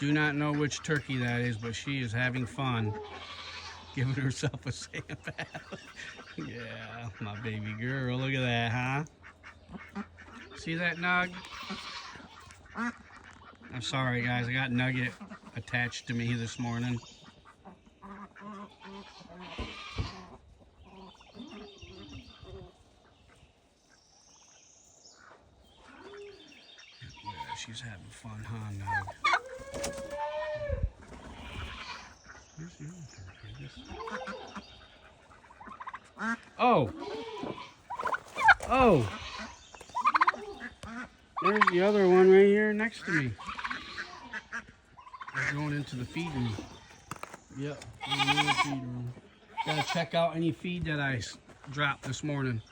Do not know which turkey that is, but she is having fun. Giving herself a sand bath. Yeah, my baby girl. Look at that, huh? See that, Nug? I'm sorry, guys. I got Nugget attached to me this morning. Yeah, she's having fun, huh, Nug? Where's the other turkey? Oh! Oh! There's the other one right here next to me. We're going into the feed room. Yep, we're in the feed room. Gotta check out any feed that I dropped this morning.